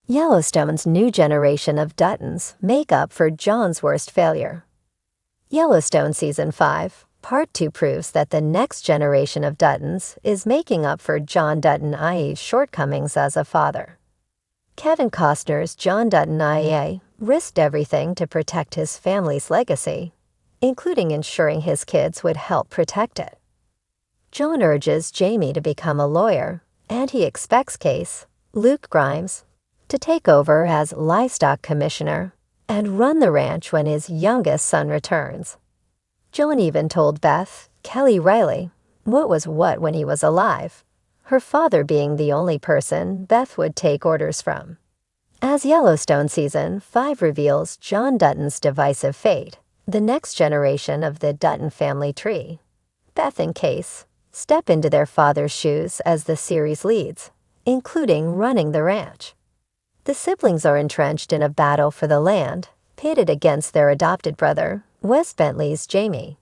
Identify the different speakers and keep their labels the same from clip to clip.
Speaker 1: Yellowstone's new generation of Duttons make up for John's worst failure. Yellowstone Season 5, Part 2 proves that the next generation of Duttons is making up for John Dutton IE's shortcomings as a father. Kevin Costner's John Dutton IE risked everything to protect his family's legacy, including ensuring his kids would help protect it. John urges Jamie to become a lawyer, and he expects Case, Luke Grimes, to take over as livestock commissioner and run the ranch when his youngest son returns. John even told Beth, Kelly Riley, what was what when he was alive, her father being the only person Beth would take orders from. As Yellowstone Season 5 reveals John Dutton's divisive fate, the next generation of the Dutton family tree, Beth and Case step into their father's shoes as the series leads, including running the ranch. The siblings are entrenched in a battle for the land, pitted against their adopted brother, Wes Bentley's Jamie.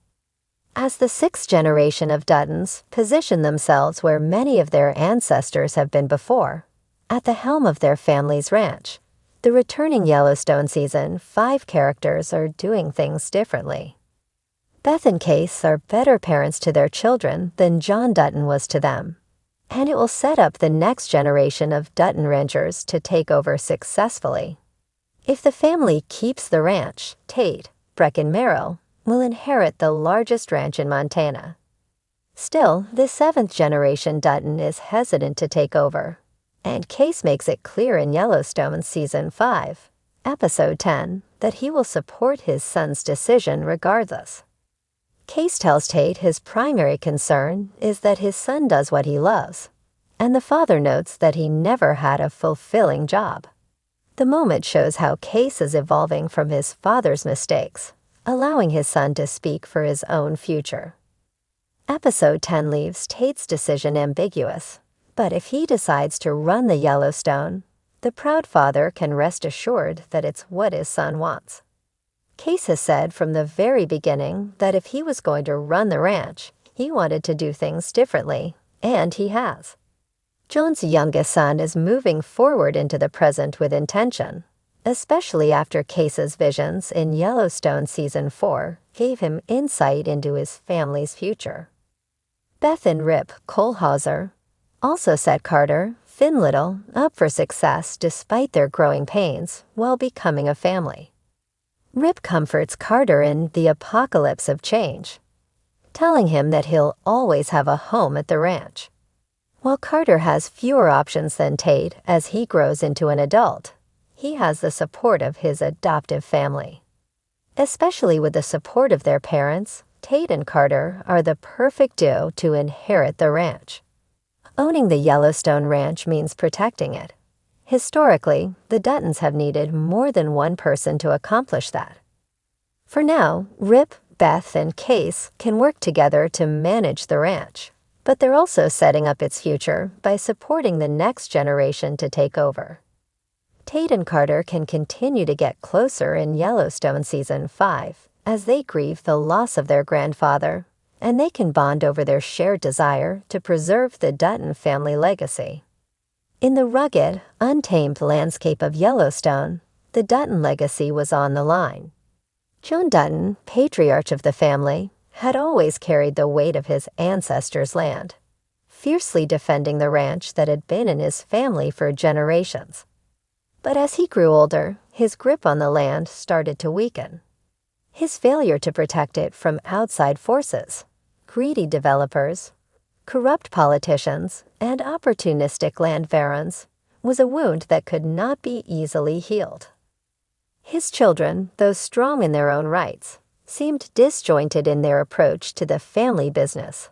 Speaker 1: As the sixth generation of Duttons position themselves where many of their ancestors have been before, at the helm of their family's ranch, the returning Yellowstone Season 5 characters are doing things differently. Beth and Case are better parents to their children than John Dutton was to them, and it will set up the next generation of Dutton ranchers to take over successfully. If the family keeps the ranch, Tate, Breck, and Merrill will inherit the largest ranch in Montana. Still, the seventh generation Dutton is hesitant to take over, and Case makes it clear in Yellowstone Season 5, Episode 10, that he will support his son's decision regardless. Case tells Tate his primary concern is that his son does what he loves, and the father notes that he never had a fulfilling job. The moment shows how Case is evolving from his father's mistakes, allowing his son to speak for his own future. Episode 10 leaves Tate's decision ambiguous, but if he decides to run the Yellowstone, the proud father can rest assured that it's what his son wants. Case has said from the very beginning that if he was going to run the ranch, he wanted to do things differently, and he has. John's youngest son is moving forward into the present with intention, especially after Case's visions in Yellowstone Season 4 gave him insight into his family's future. Beth and Rip Kohlhauser also set Carter, Finn Little, up for success despite their growing pains while becoming a family. Rip comforts Carter in the apocalypse of change, telling him that he'll always have a home at the ranch. While Carter has fewer options than Tate as he grows into an adult, he has the support of his adoptive family. Especially with the support of their parents, Tate and Carter are the perfect duo to inherit the ranch. Owning the Yellowstone Ranch means protecting it. Historically, the Duttons have needed more than one person to accomplish that. For now, Rip, Beth, and Case can work together to manage the ranch, but they're also setting up its future by supporting the next generation to take over. Tate and Carter can continue to get closer in Yellowstone Season 5 as they grieve the loss of their grandfather, and they can bond over their shared desire to preserve the Dutton family legacy. In the rugged, untamed landscape of Yellowstone, the Dutton legacy was on the line. John Dutton, patriarch of the family, had always carried the weight of his ancestors' land, fiercely defending the ranch that had been in his family for generations. But as he grew older, his grip on the land started to weaken. His failure to protect it from outside forces, greedy developers, corrupt politicians, and opportunistic land barons, was a wound that could not be easily healed. His children, though strong in their own rights, seemed disjointed in their approach to the family business.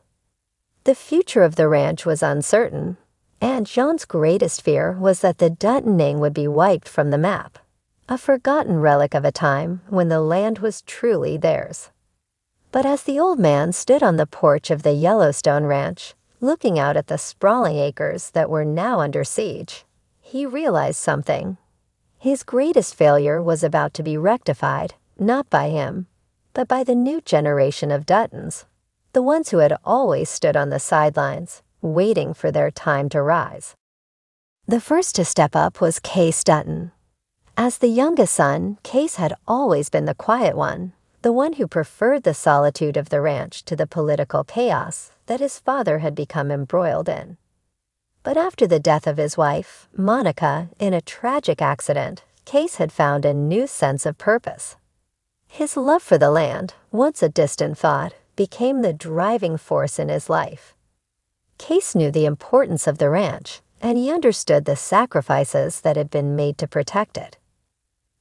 Speaker 1: The future of the ranch was uncertain, and John's greatest fear was that the Dutton name would be wiped from the map, a forgotten relic of a time when the land was truly theirs. But as the old man stood on the porch of the Yellowstone Ranch, looking out at the sprawling acres that were now under siege, he realized something. His greatest failure was about to be rectified, not by him, but by the new generation of Duttons, the ones who had always stood on the sidelines, waiting for their time to rise. The first to step up was Case Dutton. As the youngest son, Case had always been the quiet one, the one who preferred the solitude of the ranch to the political chaos that his father had become embroiled in. But after the death of his wife, Monica, in a tragic accident, Case had found a new sense of purpose. His love for the land, once a distant thought, became the driving force in his life. Case knew the importance of the ranch, and he understood the sacrifices that had been made to protect it.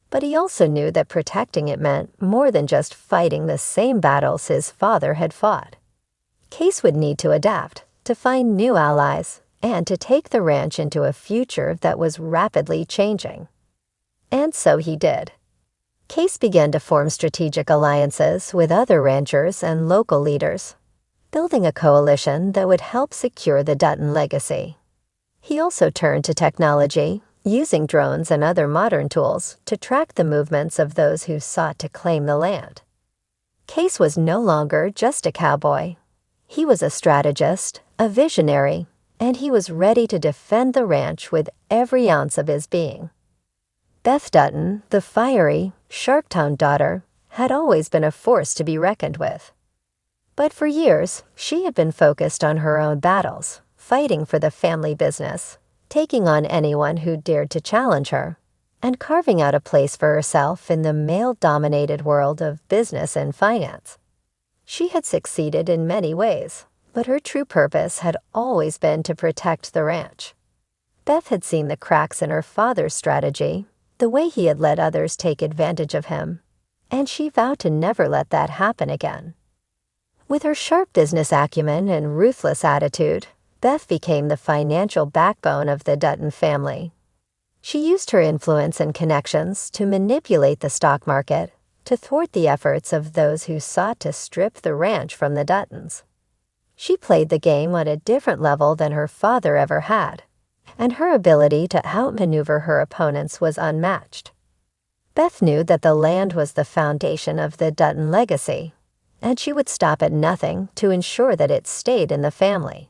Speaker 1: But he also knew that protecting it meant more than just fighting the same battles his father had fought. Case would need to adapt, to find new allies, and to take the ranch into a future that was rapidly changing. And so he did. Case began to form strategic alliances with other ranchers and local leaders, building a coalition that would help secure the Dutton legacy. He also turned to technology, using drones and other modern tools to track the movements of those who sought to claim the land. Case was no longer just a cowboy. He was a strategist, a visionary, and he was ready to defend the ranch with every ounce of his being. Beth Dutton, the fiery, sharp-tongued daughter, had always been a force to be reckoned with. But for years, she had been focused on her own battles, fighting for the family business, taking on anyone who dared to challenge her, and carving out a place for herself in the male-dominated world of business and finance. She had succeeded in many ways, but her true purpose had always been to protect the ranch. Beth had seen the cracks in her father's strategy, the way he had let others take advantage of him, and she vowed to never let that happen again. With her sharp business acumen and ruthless attitude, Beth became the financial backbone of the Dutton family. She used her influence and connections to manipulate the stock market, to thwart the efforts of those who sought to strip the ranch from the Duttons. She played the game on a different level than her father ever had, and her ability to outmaneuver her opponents was unmatched. Beth knew that the land was the foundation of the Dutton legacy, and she would stop at nothing to ensure that it stayed in the family.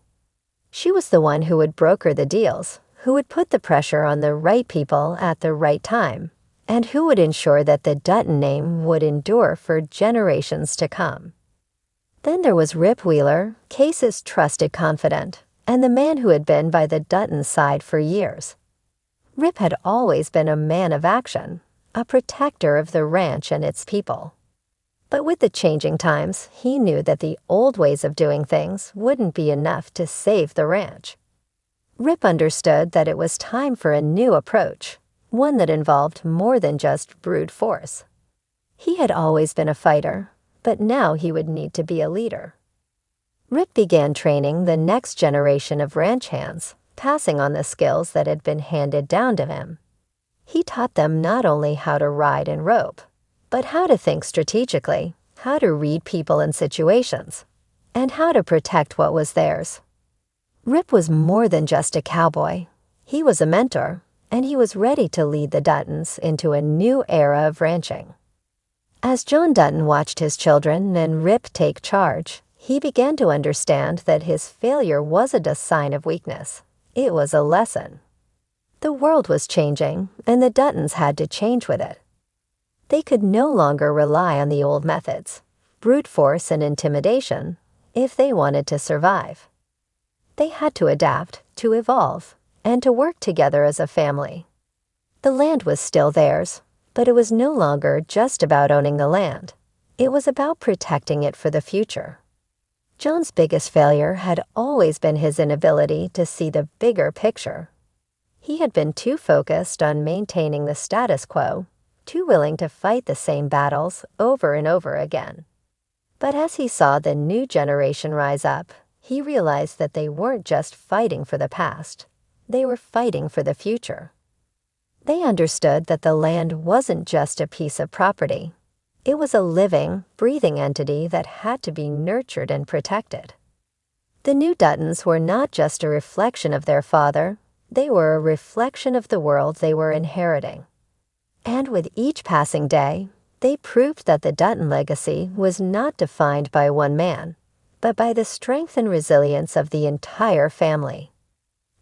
Speaker 1: She was the one who would broker the deals, who would put the pressure on the right people at the right time, and who would ensure that the Dutton name would endure for generations to come. Then there was Rip Wheeler, Case's trusted confidant, and the man who had been by the Dutton side for years. Rip had always been a man of action, a protector of the ranch and its people. But with the changing times, he knew that the old ways of doing things wouldn't be enough to save the ranch. Rip understood that it was time for a new approach, one that involved more than just brute force. He had always been a fighter, but now he would need to be a leader. Rip began training the next generation of ranch hands, passing on the skills that had been handed down to him. He taught them not only how to ride and rope, but how to think strategically, how to read people and situations, and how to protect what was theirs. Rip was more than just a cowboy. He was a mentor, and he was ready to lead the Duttons into a new era of ranching. As John Dutton watched his children and Rip take charge, he began to understand that his failure wasn't a sign of weakness. It was a lesson. The world was changing, and the Duttons had to change with it. They could no longer rely on the old methods, brute force and intimidation, if they wanted to survive. They had to adapt, to evolve, and to work together as a family. The land was still theirs, but it was no longer just about owning the land. It was about protecting it for the future. John's biggest failure had always been his inability to see the bigger picture. He had been too focused on maintaining the status quo, too willing to fight the same battles over and over again. But as he saw the new generation rise up, he realized that they weren't just fighting for the past. They were fighting for the future. They understood that the land wasn't just a piece of property. It was a living, breathing entity that had to be nurtured and protected. The new Duttons were not just a reflection of their father, they were a reflection of the world they were inheriting. And with each passing day, they proved that the Dutton legacy was not defined by one man, but by the strength and resilience of the entire family.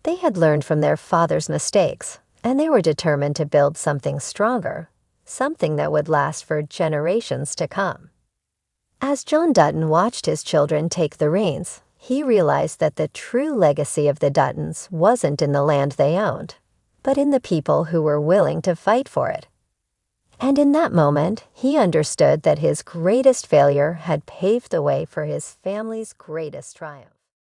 Speaker 1: They had learned from their father's mistakes, and they were determined to build something stronger, something that would last for generations to come. As John Dutton watched his children take the reins, he realized that the true legacy of the Duttons wasn't in the land they owned, but in the people who were willing to fight for it. And in that moment, he understood that his greatest failure had paved the way for his family's greatest triumph.